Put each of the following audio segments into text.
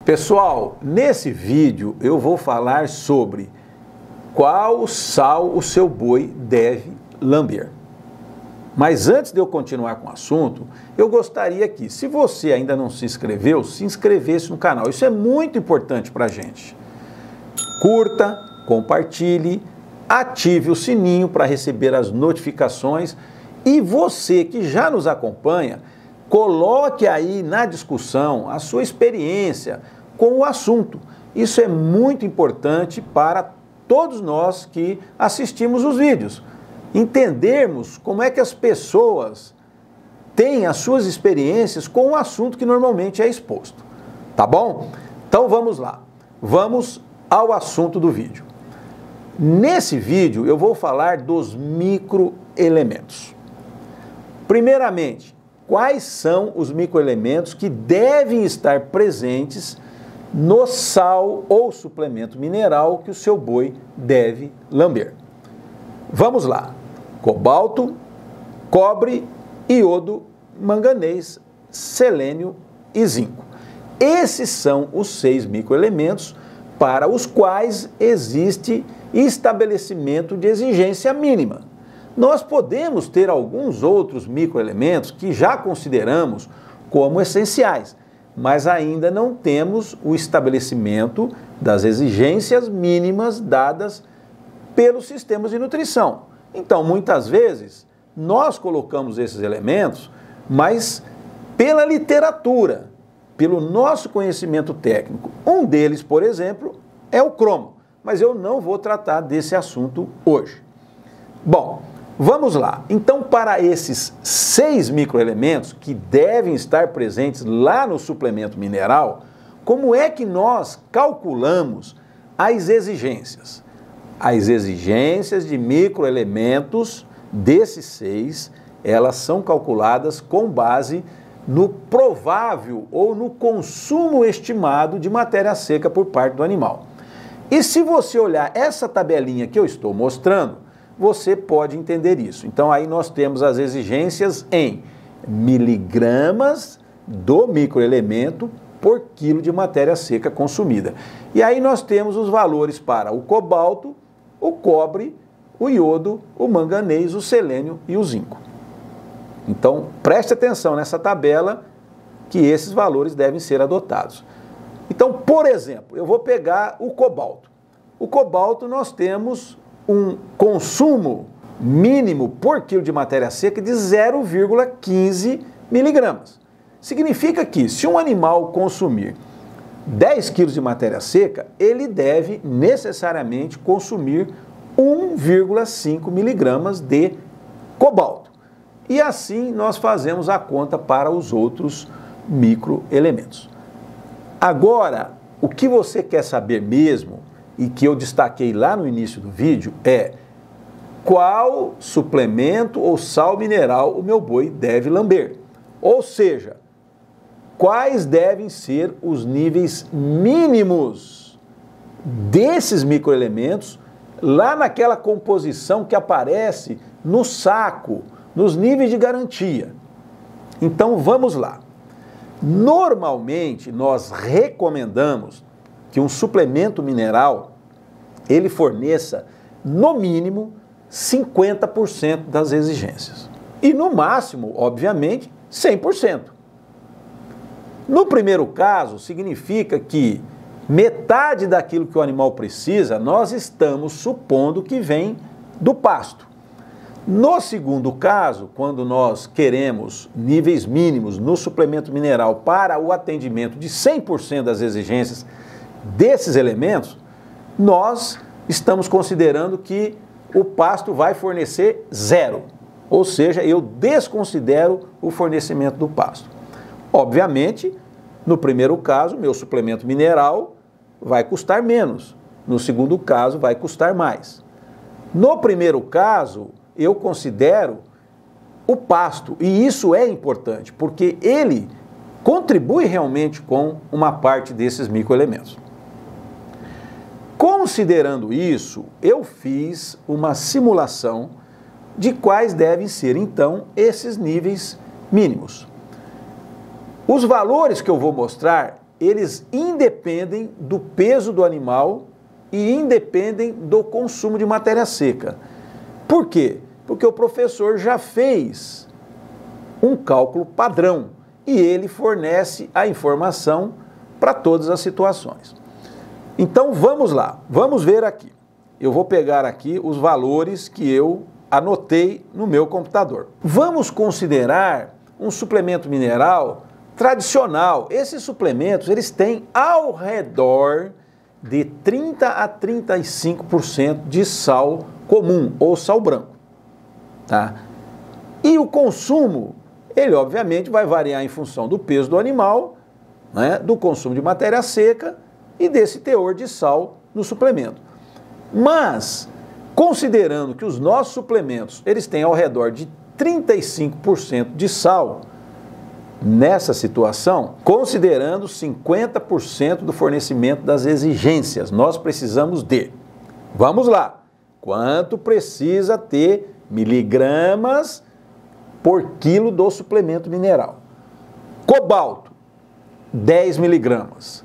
Pessoal, nesse vídeo eu vou falar sobre qual sal o seu boi deve lamber. Mas antes de eu continuar com o assunto, eu gostaria que, se você ainda não se inscreveu, se inscrevesse no canal. Isso é muito importante para a gente. Curta, compartilhe, ative o sininho para receber as notificações e você que já nos acompanha, coloque aí na discussão a sua experiência com o assunto. Isso é muito importante para todos nós que assistimos os vídeos. Entendermos como é que as pessoas têm as suas experiências com o assunto que normalmente é exposto. Tá bom? Então vamos lá. Vamos ao assunto do vídeo. Nesse vídeo eu vou falar dos microelementos. Primeiramente, quais são os microelementos que devem estar presentes no sal ou suplemento mineral que o seu boi deve lamber? Vamos lá. Cobalto, cobre, iodo, manganês, selênio e zinco. Esses são os 6 microelementos para os quais existe estabelecimento de exigência mínima. Nós podemos ter alguns outros microelementos que já consideramos como essenciais, mas ainda não temos o estabelecimento das exigências mínimas dadas pelos sistemas de nutrição. Então, muitas vezes, nós colocamos esses elementos, mas pela literatura, pelo nosso conhecimento técnico. Um deles, por exemplo, é o cromo, mas eu não vou tratar desse assunto hoje. Bom, vamos lá. Então, para esses 6 microelementos que devem estar presentes lá no suplemento mineral, como é que nós calculamos as exigências? As exigências de microelementos desses 6, elas são calculadas com base no provável ou no consumo estimado de matéria seca por parte do animal. E se você olhar essa tabelinha que eu estou mostrando, você pode entender isso. Então aí nós temos as exigências em miligramas do microelemento por quilo de matéria seca consumida. E aí nós temos os valores para o cobalto, o cobre, o iodo, o manganês, o selênio e o zinco. Então preste atenção nessa tabela que esses valores devem ser adotados. Então, por exemplo, eu vou pegar o cobalto. O cobalto nós temos um consumo mínimo por quilo de matéria seca de 0,15 miligramas. Significa que se um animal consumir 10 quilos de matéria seca, ele deve necessariamente consumir 1,5 miligramas de cobalto. E assim nós fazemos a conta para os outros microelementos. Agora, o que você quer saber mesmo, e que eu destaquei lá no início do vídeo, é qual suplemento ou sal mineral o meu boi deve lamber. Ou seja, quais devem ser os níveis mínimos desses microelementos lá naquela composição que aparece no saco, nos níveis de garantia. Então vamos lá. Normalmente nós recomendamos que um suplemento mineral ele forneça no mínimo 50% das exigências. E no máximo, obviamente, 100%. No primeiro caso, significa que metade daquilo que o animal precisa, nós estamos supondo que vem do pasto. No segundo caso, quando nós queremos níveis mínimos no suplemento mineral para o atendimento de 100% das exigências desses elementos, nós estamos considerando que o pasto vai fornecer 0. Ou seja, eu desconsidero o fornecimento do pasto. Obviamente, no primeiro caso, meu suplemento mineral vai custar menos. No segundo caso, vai custar mais. No primeiro caso, eu considero o pasto, e isso é importante, porque ele contribui realmente com uma parte desses microelementos. Considerando isso, eu fiz uma simulação de quais devem ser, então, esses níveis mínimos. Os valores que eu vou mostrar eles independem do peso do animal e independem do consumo de matéria seca. Por quê? Porque o professor já fez um cálculo padrão e ele fornece a informação para todas as situações. Então vamos lá, vamos ver aqui. Eu vou pegar aqui os valores que eu anotei no meu computador. Vamos considerar um suplemento mineral tradicional. Esses suplementos, eles têm ao redor de 30 a 35% de sal comum ou sal branco, tá? E o consumo, ele obviamente vai variar em função do peso do animal, né, do consumo de matéria seca e desse teor de sal no suplemento. Mas, considerando que os nossos suplementos, eles têm ao redor de 35% de sal, nessa situação, considerando 50% do fornecimento das exigências, nós precisamos de, vamos lá, quanto precisa ter miligramas por quilo do suplemento mineral? Cobalto, 10 miligramas.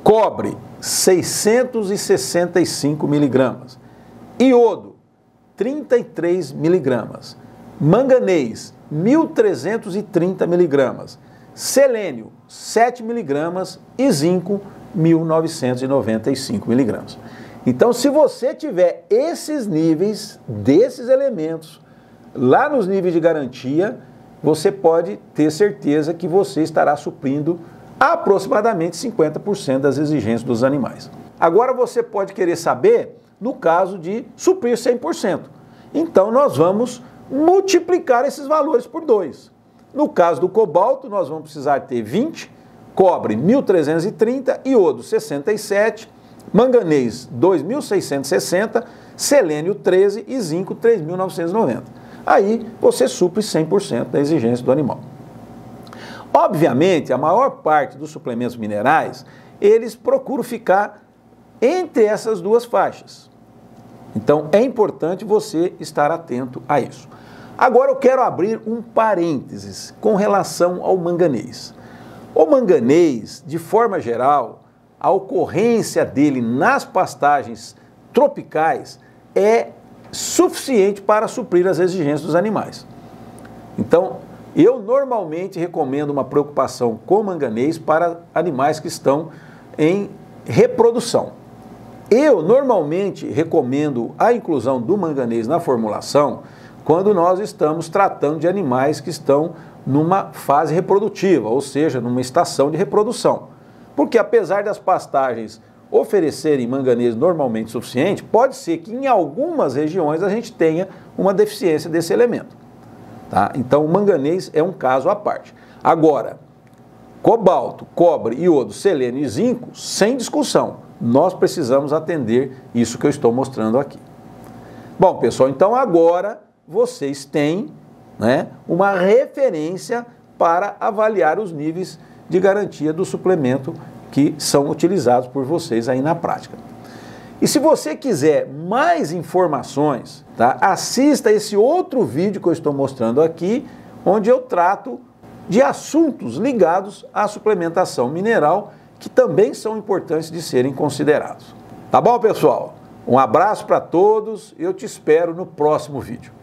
Cobre, 665 miligramas. Iodo, 33 miligramas. Manganês, 1.330 miligramas. Selênio, 7 miligramas. E zinco, 1.995 miligramas. Então, se você tiver esses níveis desses elementos lá nos níveis de garantia, você pode ter certeza que você estará suprindo aproximadamente 50% das exigências dos animais. Agora você pode querer saber no caso de suprir 100%. Então nós vamos multiplicar esses valores por 2. No caso do cobalto, nós vamos precisar ter 20, cobre 1.330, iodo 67, manganês 2.660, selênio 13 e zinco 3.990. Aí você supre 100% da exigência do animal. Obviamente, a maior parte dos suplementos minerais, eles procuram ficar entre essas duas faixas. Então, é importante você estar atento a isso. Agora eu quero abrir um parênteses com relação ao manganês. O manganês, de forma geral, a ocorrência dele nas pastagens tropicais é suficiente para suprir as exigências dos animais. Então, eu normalmente recomendo uma preocupação com manganês para animais que estão em reprodução. Eu normalmente recomendo a inclusão do manganês na formulação quando nós estamos tratando de animais que estão numa fase reprodutiva, ou seja, numa estação de reprodução. Porque apesar das pastagens oferecerem manganês normalmente suficiente, pode ser que em algumas regiões a gente tenha uma deficiência desse elemento. Tá? Então o manganês é um caso à parte. Agora, cobalto, cobre, iodo, selênio e zinco, sem discussão, nós precisamos atender isso que eu estou mostrando aqui. Bom, pessoal, então agora vocês têm, né, uma referência para avaliar os níveis de garantia do suplemento que são utilizados por vocês aí na prática. E se você quiser mais informações, tá, assista esse outro vídeo que eu estou mostrando aqui, onde eu trato de assuntos ligados à suplementação mineral, que também são importantes de serem considerados. Tá bom, pessoal? Um abraço para todos e eu te espero no próximo vídeo.